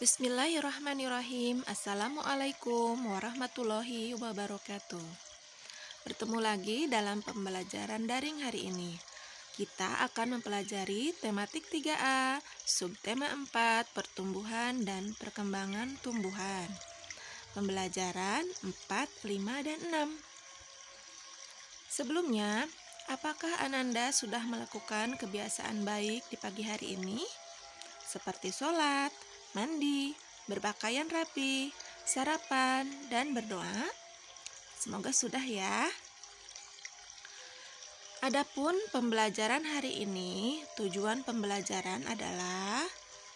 Bismillahirrahmanirrahim. Assalamualaikum warahmatullahi wabarakatuh. Bertemu lagi dalam pembelajaran daring hari ini. Kita akan mempelajari tematik 3A, subtema 4, pertumbuhan dan perkembangan tumbuhan. Pembelajaran 4, 5, dan 6. Sebelumnya, apakah Ananda sudah melakukan kebiasaan baik di pagi hari ini? Seperti sholat, mandi, berpakaian rapi, sarapan, dan berdoa? Semoga sudah ya. Adapun pembelajaran hari ini, tujuan pembelajaran adalah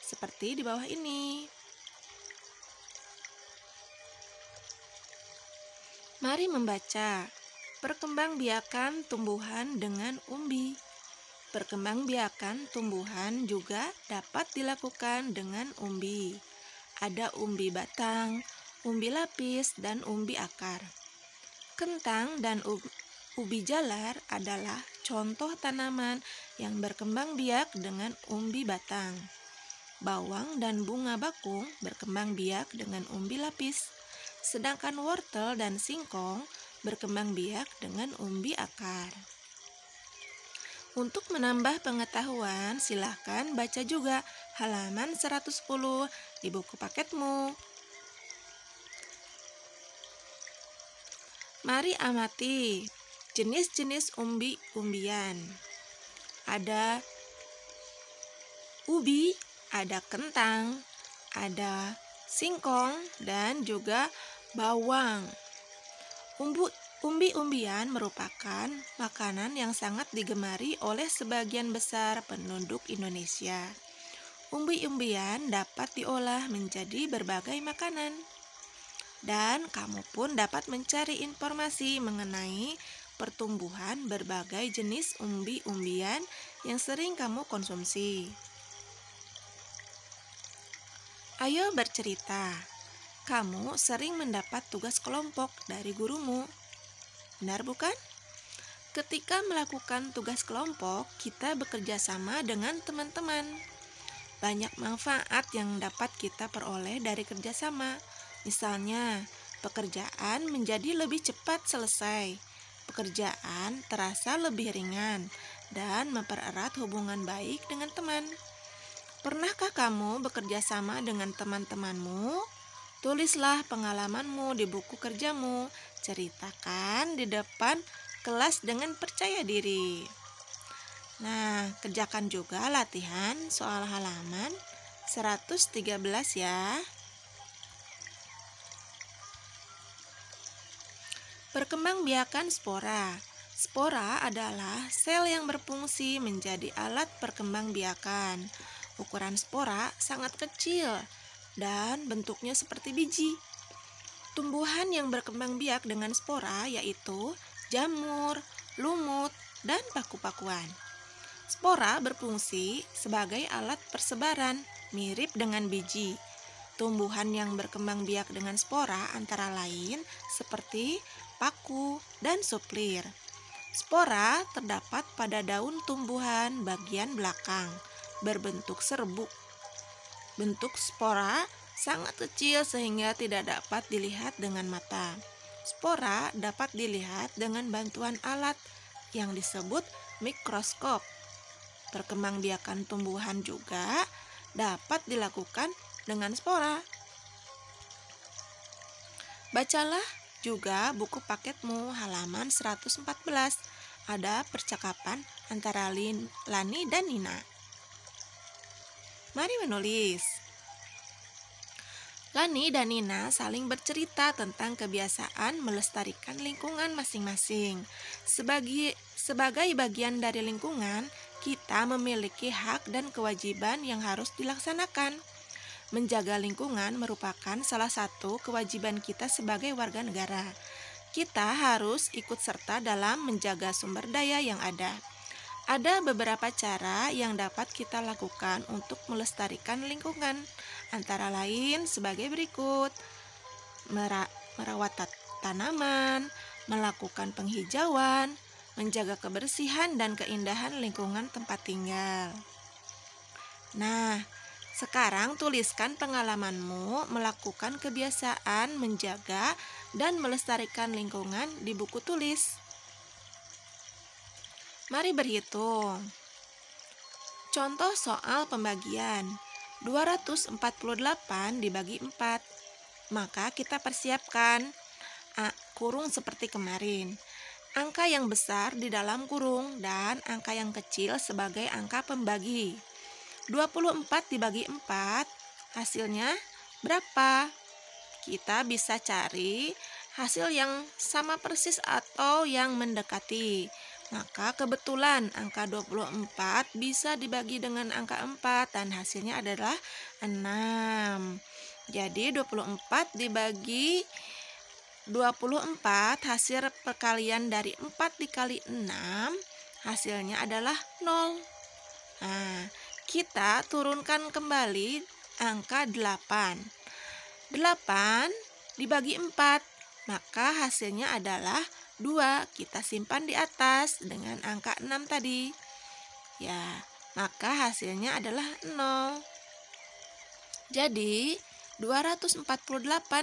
seperti di bawah ini. Mari membaca. Perkembangbiakan tumbuhan dengan umbi. Perkembangbiakan tumbuhan juga dapat dilakukan dengan umbi. Ada umbi batang, umbi lapis, dan umbi akar. Kentang dan ubi jalar adalah contoh tanaman yang berkembang biak dengan umbi batang. Bawang dan bunga bakung berkembang biak dengan umbi lapis, sedangkan wortel dan singkong berkembang biak dengan umbi akar. Untuk menambah pengetahuan, silahkan baca juga halaman 110 di buku paketmu. Mari amati jenis-jenis umbi-umbian. Ada ubi, ada kentang, ada singkong, dan juga bawang. Umbi-umbian merupakan makanan yang sangat digemari oleh sebagian besar penduduk Indonesia. Umbi-umbian dapat diolah menjadi berbagai makanan. Dan kamu pun dapat mencari informasi mengenai pertumbuhan berbagai jenis umbi-umbian yang sering kamu konsumsi. Ayo bercerita. Kamu sering mendapat tugas kelompok dari gurumu. Benar bukan? Ketika melakukan tugas kelompok, kita bekerja sama dengan teman-teman. Banyak manfaat yang dapat kita peroleh dari kerjasama. Misalnya, pekerjaan menjadi lebih cepat selesai. Pekerjaan terasa lebih ringan dan mempererat hubungan baik dengan teman. Pernahkah kamu bekerja sama dengan teman-temanmu? Tulislah pengalamanmu di buku kerjamu. Ceritakan di depan kelas dengan percaya diri. Nah, kerjakan juga latihan soal halaman 113 ya. Perkembangbiakan spora. Spora adalah sel yang berfungsi menjadi alat perkembangbiakan. Ukuran spora sangat kecil dan bentuknya seperti biji. Tumbuhan yang berkembang biak dengan spora yaitu jamur, lumut, dan paku-pakuan. Spora berfungsi sebagai alat persebaran, mirip dengan biji. Tumbuhan yang berkembang biak dengan spora antara lain seperti paku dan suplir. Spora terdapat pada daun tumbuhan bagian belakang, berbentuk serbuk. Bentuk spora sangat kecil sehingga tidak dapat dilihat dengan mata. Spora dapat dilihat dengan bantuan alat yang disebut mikroskop. Perkembangbiakan tumbuhan juga dapat dilakukan dengan spora. Bacalah juga buku paketmu halaman 114. Ada percakapan antara Lani dan Nina. Mari menulis. Lani dan Nina saling bercerita tentang kebiasaan melestarikan lingkungan masing-masing. Sebagai bagian dari lingkungan, kita memiliki hak dan kewajiban yang harus dilaksanakan. Menjaga lingkungan merupakan salah satu kewajiban kita sebagai warga negara. Kita harus ikut serta dalam menjaga sumber daya yang ada. Ada beberapa cara yang dapat kita lakukan untuk melestarikan lingkungan, antara lain sebagai berikut: merawat tanaman, melakukan penghijauan, menjaga kebersihan dan keindahan lingkungan tempat tinggal. Nah, Sekarang tuliskan pengalamanmu melakukan kebiasaan menjaga dan melestarikan lingkungan di buku tulis. Mari berhitung. Contoh soal pembagian. 248 dibagi 4. Maka kita persiapkan kurung seperti kemarin. Angka yang besar di dalam kurung dan angka yang kecil sebagai angka pembagi. 24 dibagi 4, hasilnya berapa? Kita bisa cari hasil yang sama persis atau yang mendekati. Maka kebetulan angka 24 bisa dibagi dengan angka 4 dan hasilnya adalah 6. Jadi 24 dibagi 24, hasil perkalian dari 4 dikali 6, hasilnya adalah 0. Nah, kita turunkan kembali angka 8. 8 dibagi 4, maka hasilnya adalah 2. Kita simpan di atas dengan angka 6 tadi. Ya, maka hasilnya adalah 0. Jadi 248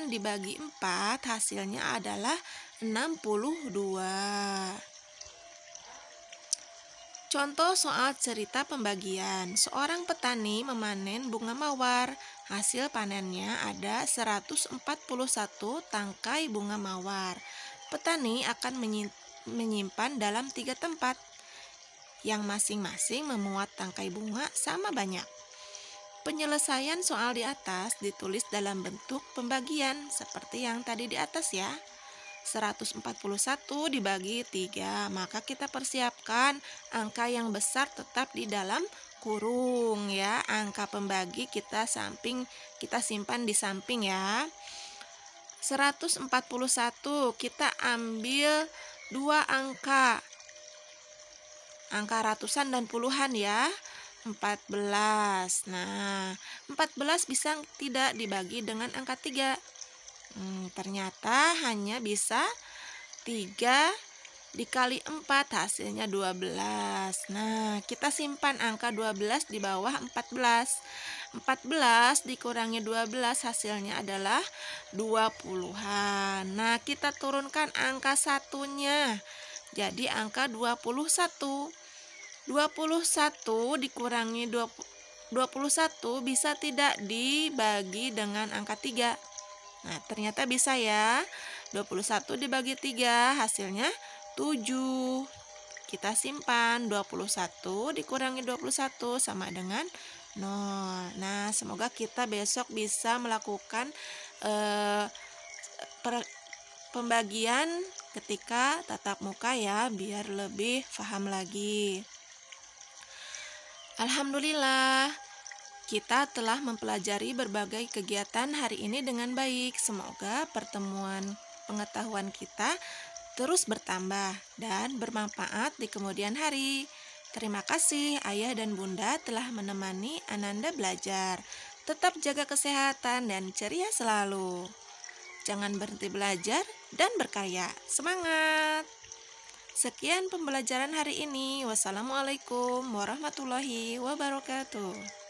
dibagi 4 hasilnya adalah 62. Contoh soal cerita pembagian. Seorang petani memanen bunga mawar. Hasil panennya ada 141 tangkai bunga mawar. Petani akan menyimpan dalam 3 tempat yang masing-masing memuat tangkai bunga sama banyak. Penyelesaian soal di atas ditulis dalam bentuk pembagian seperti yang tadi di atas ya. 141 dibagi 3, maka kita persiapkan angka yang besar tetap di dalam kurung ya. Angka pembagi kita simpan di samping ya. 141 kita ambil 2 angka ratusan dan puluhan ya. 14. Nah, 14 bisa tidak dibagi dengan angka 3. Ternyata hanya bisa 3 dikali 4, hasilnya 12. Nah, kita simpan angka 12 di bawah 14. 14 dikurangi 12 hasilnya adalah 20-an. Nah, kita turunkan angka satunya. Jadi angka 21. 21 dikurangi 21 bisa tidak dibagi dengan angka 3. Nah, ternyata bisa ya. 21 dibagi 3 hasilnya 7. Kita simpan 21 dikurangi 21 sama dengan 0. Nah, semoga kita besok bisa melakukan pembagian ketika tatap muka ya, biar lebih paham lagi. Alhamdulillah, kita telah mempelajari berbagai kegiatan hari ini dengan baik. Semoga pertemuan pengetahuan kita terus bertambah dan bermanfaat di kemudian hari. Terima kasih Ayah dan Bunda telah menemani Ananda belajar. Tetap jaga kesehatan dan ceria selalu. Jangan berhenti belajar dan berkarya. Semangat! Sekian pembelajaran hari ini. Wassalamualaikum warahmatullahi wabarakatuh.